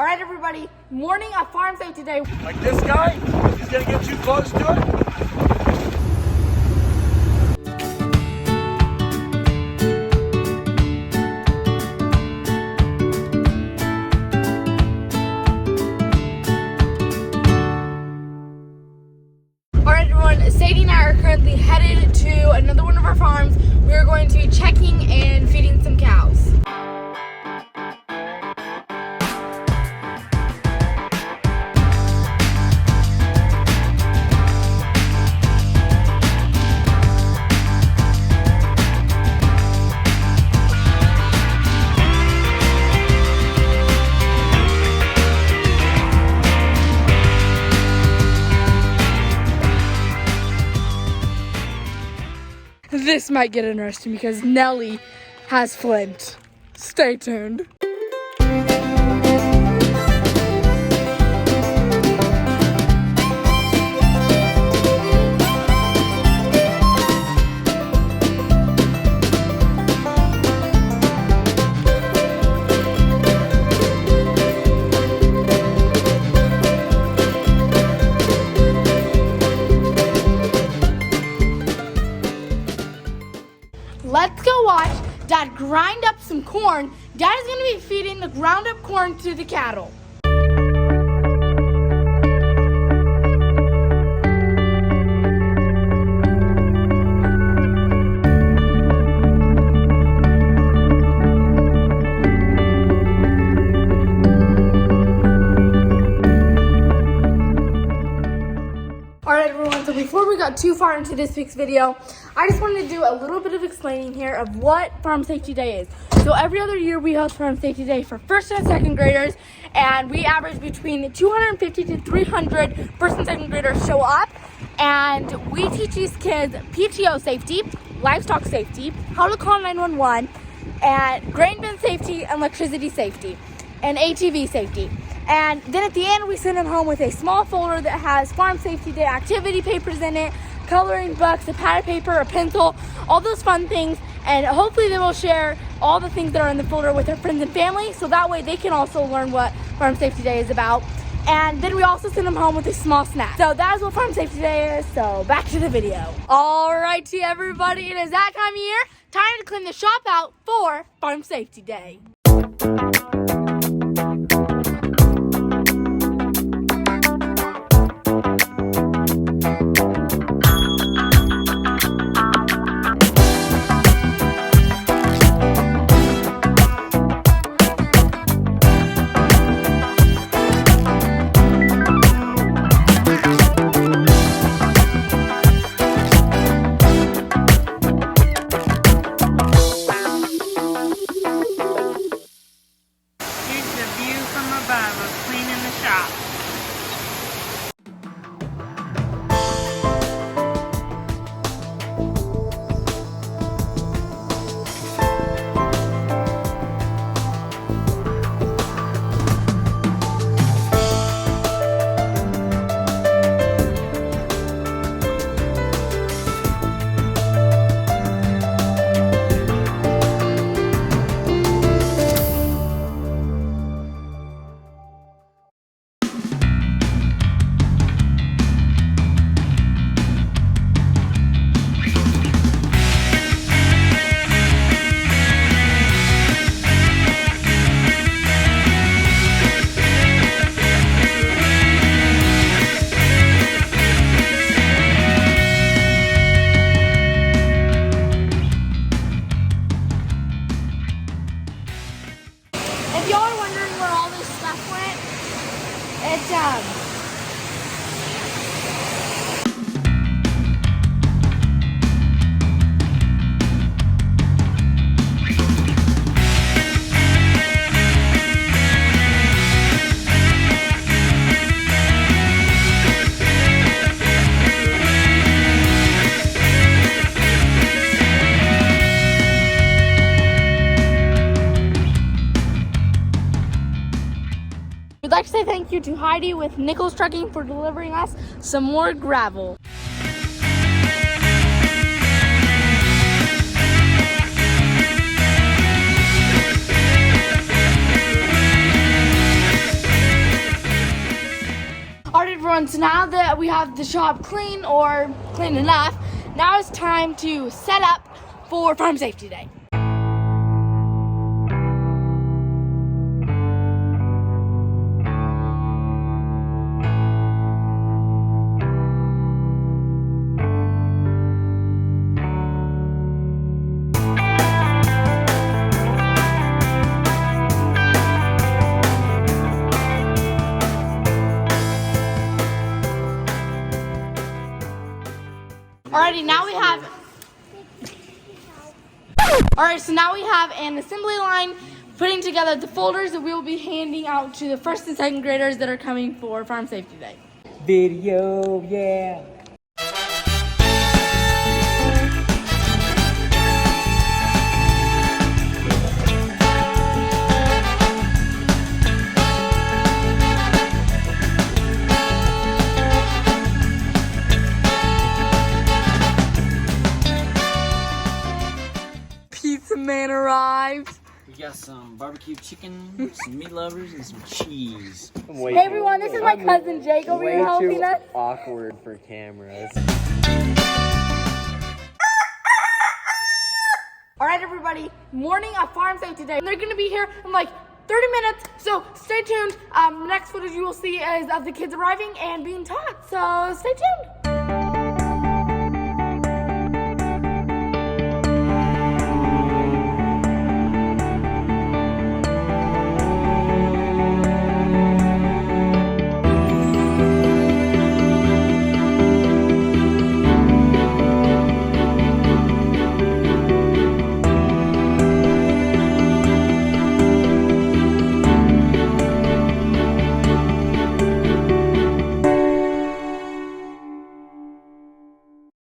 All right, everybody, morning at Farm Safety Day. Like this guy, he's gonna get too close to it. All right, everyone, Sadie and I are currently headed to another one of our farms. We're going to be checking and feeding some cows. This might get interesting because Nellie has Flint. Stay tuned. Let's go watch Dad grind up some corn. Dad is going to be feeding the ground up corn to the cattle. Alright, everyone, so before we got too far into this week's video, I just wanted to do a little bit of explaining here of what Farm Safety Day is. So every other year we host Farm Safety Day for first and second graders, and we average between 250 to 300 first and second graders show up, and we teach these kids PTO safety, livestock safety, how to call 911, and grain bin safety, and electricity safety, and ATV safety. And then at the end, we send them home with a small folder that has Farm Safety Day activity papers in it, coloring books, a pad of paper, a pencil, all those fun things. And hopefully they will share all the things that are in the folder with their friends and family, so that way they can also learn what Farm Safety Day is about. And then we also send them home with a small snack. So that is what Farm Safety Day is, so back to the video. All righty, everybody, it is that time of year. Time to clean the shop out for Farm Safety Day. If y'all are wondering where all this stuff went, it's We'd like to say thank you to Heidi with Nichols Trucking for delivering us some more gravel. everyone, so now that we have the shop clean or clean enough, now it's time to set up for Farm Safety Day. Alrighty, now we have. Alright, so now we have an assembly line putting together the folders that we will be handing out to the first and second graders that are coming for Farm Safety Day. Video, yeah. Pizza man arrived. We got some barbecue chicken, some meat lovers, and some cheese. Hey everyone, this is my cousin Jake over here helping us. Awkward for cameras. Alright everybody, morning of Farm Safety Day. They're gonna be here in like 30 minutes, so stay tuned. Next footage you will see is of the kids arriving and being taught, so stay tuned.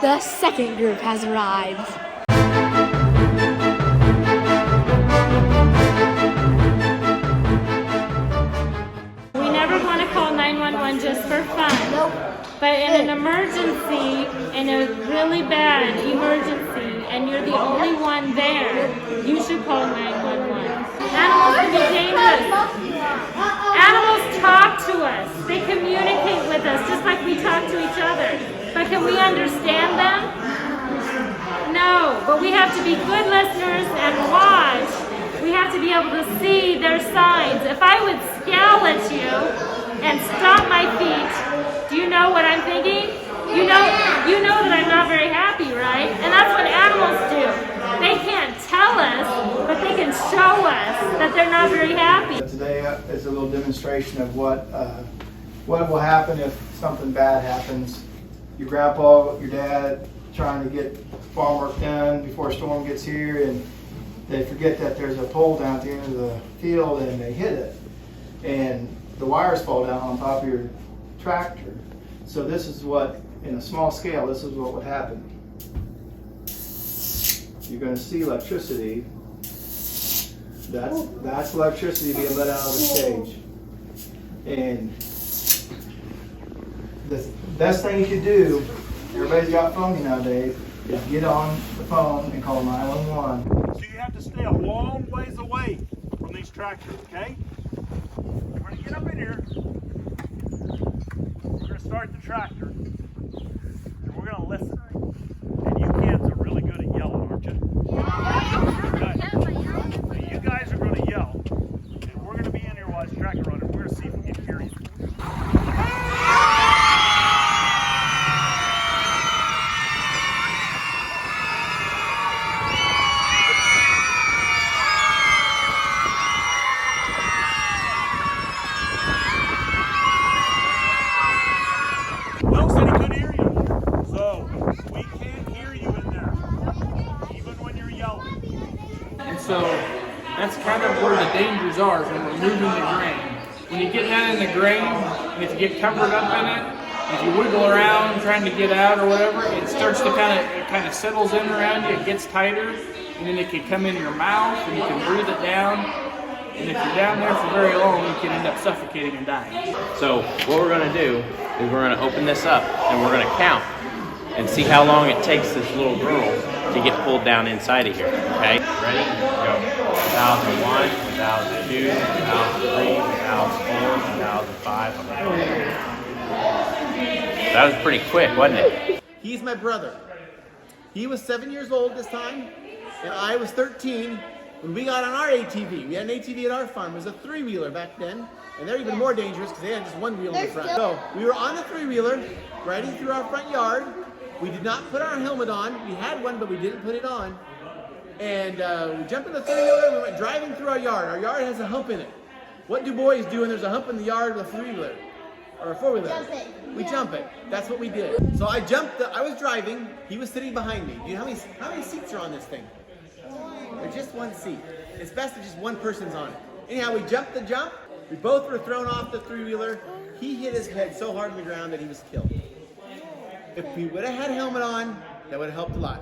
The second group has arrived. We never want to call 911 just for fun. Nope. But in an emergency, in a really bad emergency, and you're the only one there, you should call 911. Animals can be dangerous. Animals talk to us. They communicate with us just like we talk to each other. But can we understand them? No, but we have to be good listeners and watch. We have to be able to see their signs. If I would scowl at you and stomp my feet, do you know what I'm thinking? You know that I'm not very happy, right? And that's what animals do. They can't tell us, but they can show us that they're not very happy. Today is a little demonstration of what will happen if something bad happens. Your grandpa, your dad, trying to get farm work done before a storm gets here, and they forget that there's a pole down at the end of the field, and they hit it, and the wires fall down on top of your tractor. So this is what, in a small scale, this is what would happen. You're going to see electricity. That's electricity being let out of the stage. And the best thing you could do, everybody's got phones nowadays, is get on the phone and call 911. So you have to stay a long ways away from these tractors, okay? We're going to get up in here. We're going to start the tractor. And we're going to listen. And you kids are really good at yelling, aren't you? Okay. So you guys are going to yell. And we're going to be in here while this tractor running. We're going to see if we can hear you. Will said he couldn't hear you. So we can't hear you in there, even when you're yelling. And so that's kind of where the dangers are when we're moving the grain. When you get down in the grain, and if you get covered up in it, if you wiggle around trying to get out or whatever, it starts to kind of settles in around you, it gets tighter, and then it can come in your mouth and you can breathe it down. And if you're down there for very long, you can end up suffocating and dying. So what we're going to do is we're going to open this up and we're going to count and see how long it takes this little girl to get pulled down inside of here. Okay? Ready? Go. 1001, 1002, 1003, 1004, 1005. That was pretty quick, wasn't it? He's my brother. He was 7 years old this time, and I was 13 when we got on our ATV. We had an ATV at our farm. It was a three-wheeler back then, and they're even more dangerous because they had just one wheel in the front. So we were on the three-wheeler, riding through our front yard. We did not put our helmet on. We had one, but we didn't put it on. And we jumped in the three-wheeler and we went driving through our yard. Our yard has a hump in it. What do boys do when there's a hump in the yard with a three-wheeler? Or a four-wheeler? Jump it. We jump it. That's what we did. So I jumped, I was driving, he was sitting behind me. Do you know how many seats are on this thing? There's just one seat. It's best if just one person's on it. Anyhow, we jumped the jump. We both were thrown off the three-wheeler. He hit his head so hard on the ground that he was killed. If we would have had a helmet on, that would have helped a lot.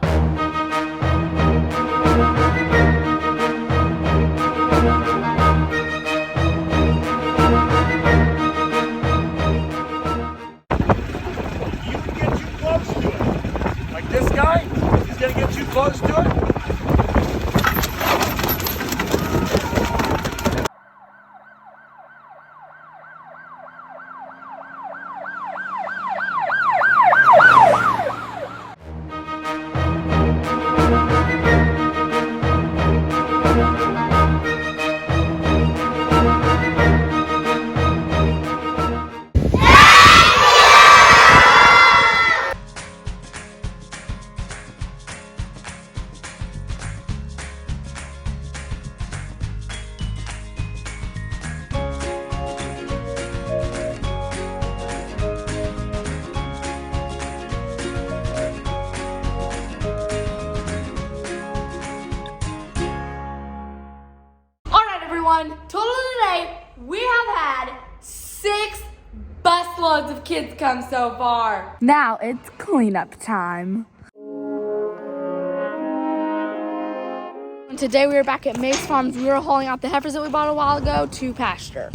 You can get too close to it. Like this guy, he's gonna get too close to it. Total today, we have had 6 busloads of kids come so far. Now it's cleanup time. Today we are back at May's Farms. We were hauling out the heifers that we bought a while ago to pasture.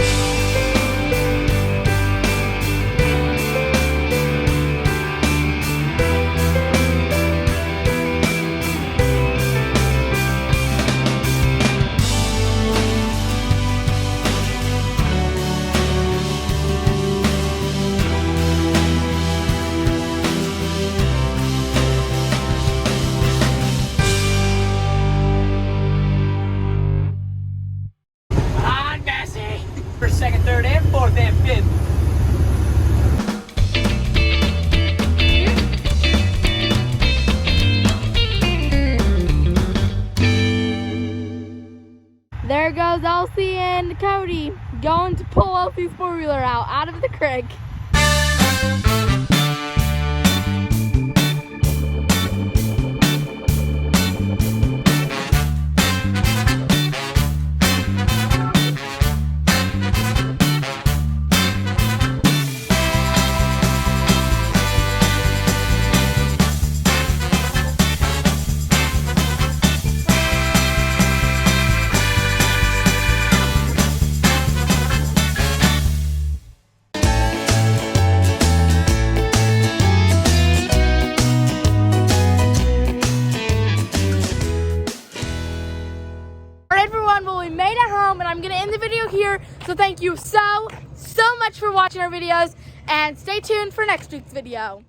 First, second, third, and fourth, and fifth. There goes Elsie and Cody going to pull Elsie's four-wheeler out of the creek. Well, we made it home, and I'm gonna end the video here. So thank you so much for watching our videos, and stay tuned for next week's video.